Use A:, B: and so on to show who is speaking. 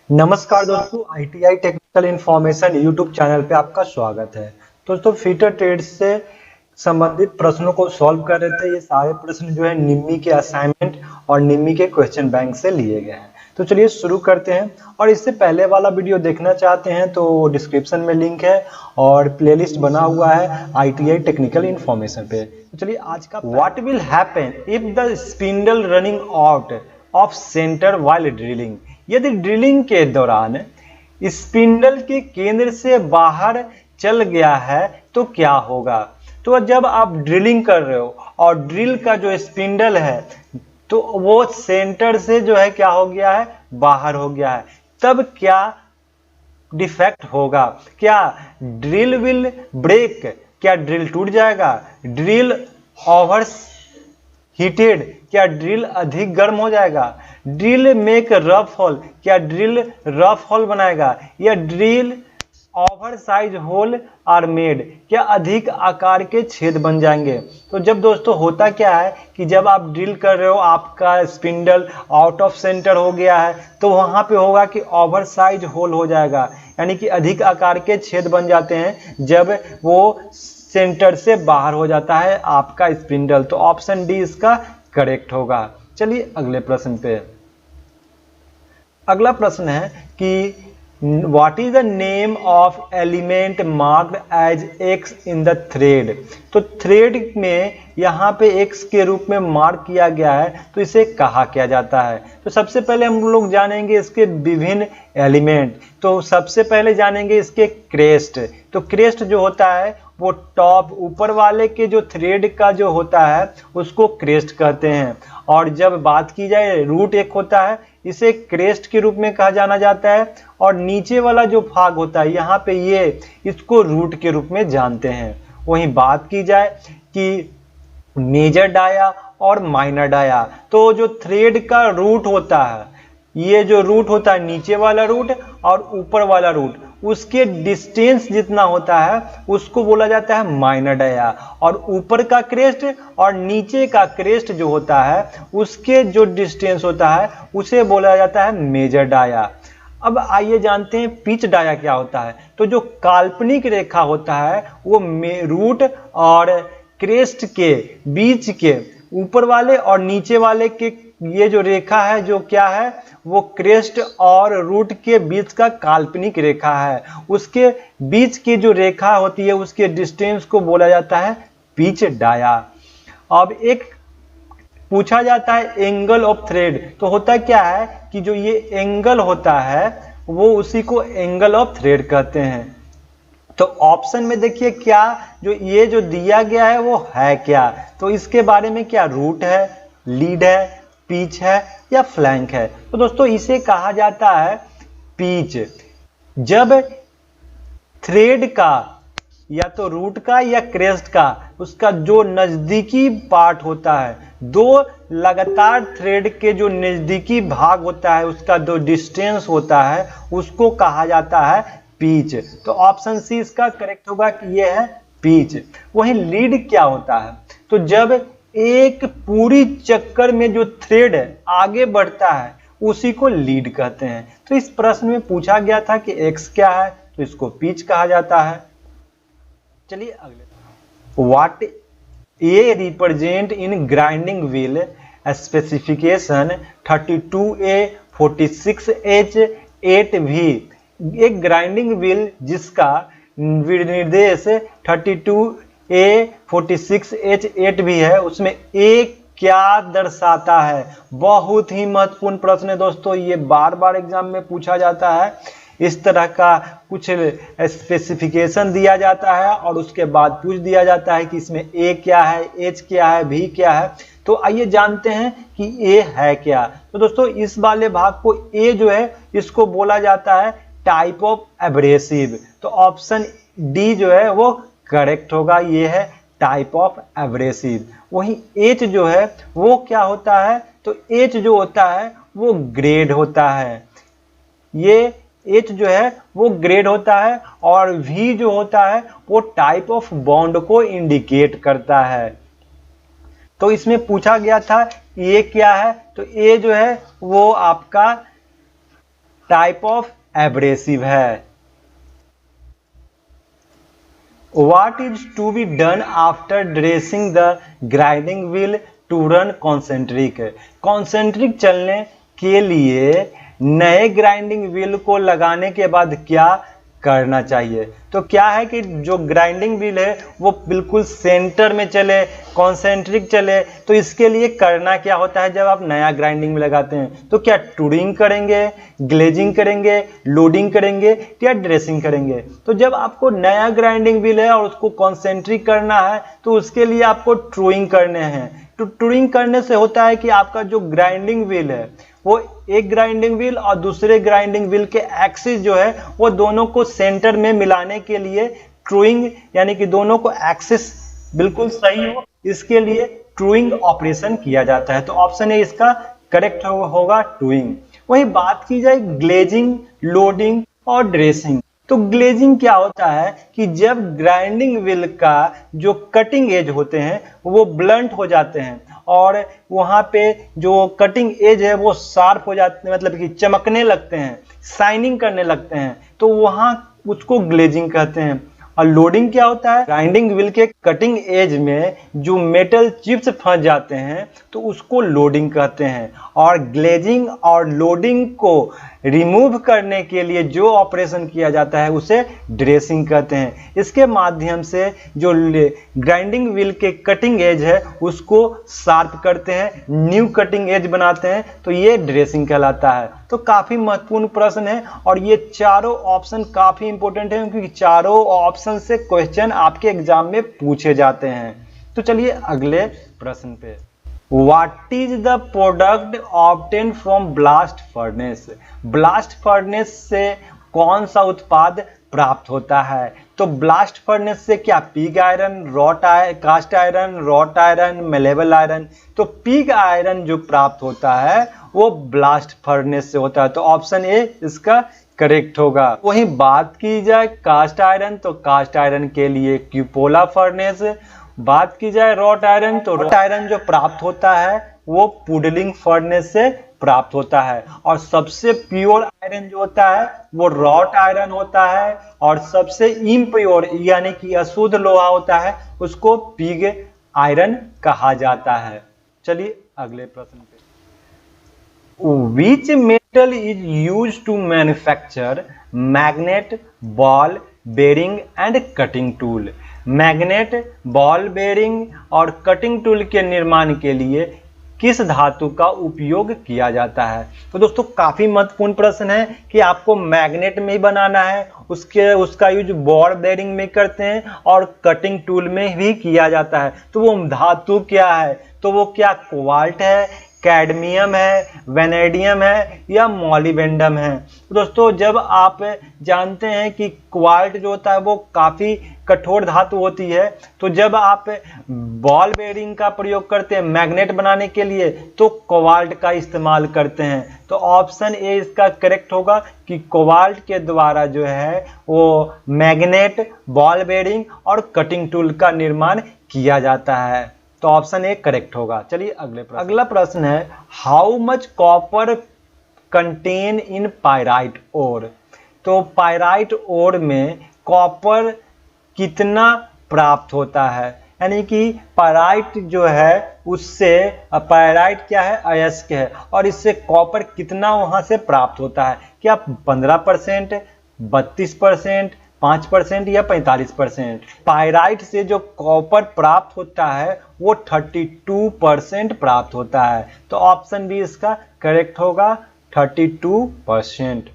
A: नमस्कार दोस्तों, ITI technical information YouTube channel पे आपका स्वागत है। दोस्तों, फीटर ट्रेड से संबंधित प्रश्नों को सॉल्व कर रहे थे। ये सारे प्रश्न जो है निम्मी के असाइनमेंट और निम्मी के क्वेश्चन बैंक से लिए गए हैं। तो चलिए शुरू करते हैं। और इससे पहले वाला वीडियो देखना चाहते हैं तो डिस्क्रिप्शन में लिंक है और प्लेलिस्ट बना हुआ है आईटीआई टेक्निकल इन्फॉर्मेशन पे। तो चलिए आज का what will happen if the spindle running out of centre while drilling. यदि ड्रिलिंग के दौरान स्पिंडल के केंद्र से बाहर चल गया है तो क्या होगा। तो जब आप ड्रिलिंग कर रहे हो और ड्रिल का जो स्पिंडल है तो वो सेंटर से जो है क्या हो गया है, बाहर हो गया है, तब क्या डिफेक्ट होगा। क्या ड्रिल विल ब्रेक, क्या ड्रिल टूट जाएगा, ड्रिल ओवर हीटेड, क्या ड्रिल अधिक गर्म हो जाएगा, ड्रिल मेक रफ होल, क्या ड्रिल रफ होल बनाएगा, या drill over size hole are made, क्या अधिक आकार के छेद बन जाएंगे। तो जब दोस्तों होता क्या है कि जब आप ड्रिल कर रहे हो, आपका स्पिंडल आउट ऑफ सेंटर हो गया है तो वहां पे होगा कि ओवर साइज होल हो जाएगा, यानी कि अधिक आकार के छेद बन जाते हैं जब वो सेंटर से बाहर हो जाता है आपका स्पिंडल। तो ऑप्शन डी इसका करेक्ट होगा। चलिए अगले प्रश्न पे। अगला प्रश्न है कि what is the name of element marked as X in the thread. तो थ्रेड में यहाँ पे एक्स के रूप में मार्क किया गया है तो इसे कहा क्या जाता है। तो सबसे पहले हम लोग जानेंगे इसके विभिन्न एलिमेंट। तो सबसे पहले जानेंगे इसके क्रेस्ट। तो क्रेस्ट जो होता है वो टॉप ऊपर वाले के जो थ्रेड का जो होता है उसको क्रेस्ट कहते हैं। और जब बात की जाए रूट एक होता है, इसे क्रेस्ट के रूप में कहा जाना जाता है। और नीचे वाला जो भाग होता है यहाँ पे ये इसको रूट के रूप में जानते हैं। वहीं बात की जाए कि मेजर डाया और माइनर डाया, तो जो थ्रेड का रूट होता है, ये जो रूट होता है नीचे वाला रूट और ऊपर वाला रूट, उसके डिस्टेंस जितना होता है उसको बोला जाता है माइनर डाया। और ऊपर का क्रेस्ट और नीचे का क्रेस्ट जो होता है उसके जो डिस्टेंस होता है उसे बोला जाता है मेजर डाया। अब आइए जानते हैं पिच डाया क्या होता है। तो जो काल्पनिक रेखा होता है वो रूट और क्रेस्ट के बीच के ऊपर वाले और नीचे वाले के ये जो रेखा है जो क्या है वो क्रेस्ट और रूट के बीच का काल्पनिक रेखा है। उसके बीच की जो रेखा होती है उसके डिस्टेंस को बोला जाता है पिच डाया। अब एक पूछा जाता है एंगल ऑफ थ्रेड। तो होता क्या है कि जो ये एंगल होता है वो उसी को एंगल ऑफ थ्रेड कहते हैं। तो ऑप्शन में देखिए क्या जो ये जो दिया गया है वो है क्या। तो इसके बारे में क्या रूट है, लीड है, पिच है या फ्लैंक है। तो दोस्तों इसे कहा जाता है पिच। जब थ्रेड का या तो रूट का या क्रेस्ट का उसका जो नजदीकी पार्ट होता है, दो लगातार थ्रेड के जो नजदीकी भाग होता है उसका जो डिस्टेंस होता है उसको कहा जाता है पिच। तो ऑप्शन सी इसका करेक्ट होगा कि ये है पिच। वहीं लीड क्या होता है। तो जब एक पूरी चक्कर में जो थ्रेड आगे बढ़ता है उसी को लीड कहते हैं। तो इस प्रश्न में पूछा गया था कि एक्स क्या है, तो इसको पिच कहा जाता है। चलिए अगले। What A represent in grinding wheel specification 32A 46H 8V। एक ग्राइंडिंग व्हील जिसका विनिर्देश 32A 46H 8V है उसमें एक क्या दर्शाता है। बहुत ही महत्वपूर्ण प्रश्न है दोस्तों, ये बार बार एग्जाम में पूछा जाता है। इस तरह का कुछ स्पेसिफिकेशन दिया जाता है और उसके बाद पूछ दिया जाता है कि इसमें ए क्या है, एच क्या है, भी क्या है। तो आइए जानते हैं कि ए है क्या। तो दोस्तों इस वाले भाग को ए जो है इसको बोला जाता है टाइप ऑफ एब्रेसिव। तो ऑप्शन डी जो है वो करेक्ट होगा, ये है टाइप ऑफ एब्रेसिव। वहीं एच जो है वो क्या होता है। तो एच जो होता है वो ग्रेड होता है। ये एच जो है वो ग्रेड होता है और वी जो होता है वो टाइप ऑफ बॉन्ड को इंडिकेट करता है। तो इसमें पूछा गया था ए क्या है। तो ए जो है वो आपका टाइप ऑफ एब्रेसिव है। What is to be done after dressing the grinding wheel to run concentric? Concentric चलने के लिए नए ग्राइंडिंग व्हील को लगाने के बाद क्या करना चाहिए? तो क्या है कि जो ग्राइंडिंग व्हील है वो बिल्कुल सेंटर में चले, कॉन्सेंट्रिक चले। तो इसके लिए करना क्या होता है? जब आप नया ग्राइंडिंग में लगाते हैं तो क्या टूरिंग करेंगे, ग्लेजिंग करेंगे, लोडिंग करेंगे या ड्रेसिंग करेंगे? तो जब आपको नया ग्राइंडिंग व्हील है और उसको कॉन्सेंट्रिक करना है तो उसके लिए आपको ट्रूइंग करने हैं। तो ट्रूइंग करने से होता है कि आपका जो ग्राइंडिंग व्हील है वो एक ग्राइंडिंग व्हील और दूसरे ग्राइंडिंग व्हील के एक्सिस जो है वो दोनों को सेंटर में मिलाने के लिए ट्रूइंग, यानी कि दोनों को एक्सिस बिल्कुल सही हो, इसके लिए ट्रूइंग ऑपरेशन किया जाता है। तो ऑप्शन ए इसका करेक्ट होगा, ट्रूइंग। वही बात की जाए ग्लेजिंग, लोडिंग और ड्रेसिंग। तो ग्लेजिंग क्या होता है कि जब ग्राइंडिंग व्हील का जो कटिंग एज होते हैं वो ब्लंट हो जाते हैं और वहां पे जो कटिंग एज है वो शार्प हो जाते हैं, मतलब कि चमकने लगते हैं, शाइनिंग करने लगते हैं, तो वहां उसको ग्लेजिंग कहते हैं। और लोडिंग क्या होता है? ग्राइंडिंग व्हील के कटिंग एज में जो मेटल चिप्स फंस जाते हैं तो उसको लोडिंग कहते हैं। और ग्लेजिंग और लोडिंग को रिमूव करने के लिए जो ऑपरेशन किया जाता है उसे ड्रेसिंग कहते हैं। इसके माध्यम से जो ग्राइंडिंग व्हील के कटिंग एज है उसको शार्प करते हैं, न्यू कटिंग एज बनाते हैं, तो ये ड्रेसिंग कहलाता है। तो काफी महत्वपूर्ण प्रश्न है और ये चारों ऑप्शन काफी इंपॉर्टेंट है क्योंकि चारों ऑप्शन से क्वेश्चन आपके एग्जाम में पूछे जाते हैं। तो चलिए अगले प्रश्न पे। What is the product obtained from blast furnace? Blast furnace से कौन सा उत्पाद प्राप्त होता है? तो ब्लास्ट फर्नेस से क्या pig iron, cast iron, wrought iron, malleable iron? तो पिग आयरन जो प्राप्त होता है वो ब्लास्ट फर्नेस से होता है। तो ऑप्शन ए इसका करेक्ट होगा। वहीं बात की जाए कास्ट आयरन, तो कास्ट आयरन के लिए क्यूपोला फर्नेस। बात की जाए रॉट आयरन, तो रॉट आयरन जो प्राप्त होता है वो पुडलिंग फर्नेस से प्राप्त होता है। और सबसे प्योर आयरन जो होता है वो रॉट आयरन होता है और सबसे इम्प्योर यानी कि अशुद्ध लोहा होता है उसको पिग आयरन कहा जाता है। चलिए अगले प्रश्न पे। Which metal is used to manufacture magnet, ball bearing and cutting tool? Magnet, ball bearing और कटिंग टूल के निर्माण के लिए किस धातु का उपयोग किया जाता है? तो दोस्तों काफी महत्वपूर्ण प्रश्न है कि आपको मैग्नेट में ही बनाना है, उसका यूज बॉल बेरिंग में करते हैं और कटिंग टूल में भी किया जाता है। तो वो धातु क्या है? तो वो क्या कोबाल्ट है, कैडमियम है, वेनेडियम है या मॉलिबेंडम है? तो दोस्तों जब आप जानते हैं कि कोबाल्ट जो होता है वो काफ़ी कठोर धातु होती है, तो जब आप बॉल बेरिंग का प्रयोग करते हैं मैग्नेट बनाने के लिए तो कोबाल्ट का इस्तेमाल करते हैं। तो ऑप्शन ए इसका करेक्ट होगा कि कोबाल्ट के द्वारा जो है वो मैग्नेट, बॉल बेरिंग और कटिंग टूल का निर्माण किया जाता है। तो ऑप्शन ए करेक्ट होगा। चलिए अगला प्रश्न है, how much copper content in pyrite ore? तो पायराइट ओर में कॉपर कितना प्राप्त होता है? यानी कि पायराइट जो है उससे, पायराइट क्या है? अयस्क है और इससे कॉपर कितना वहां से प्राप्त होता है? क्या 15%, 32%, 5% या 45%? पायराइट से जो कॉपर प्राप्त होता है वो 32% प्राप्त होता है। तो ऑप्शन बी इसका करेक्ट होगा, 32%।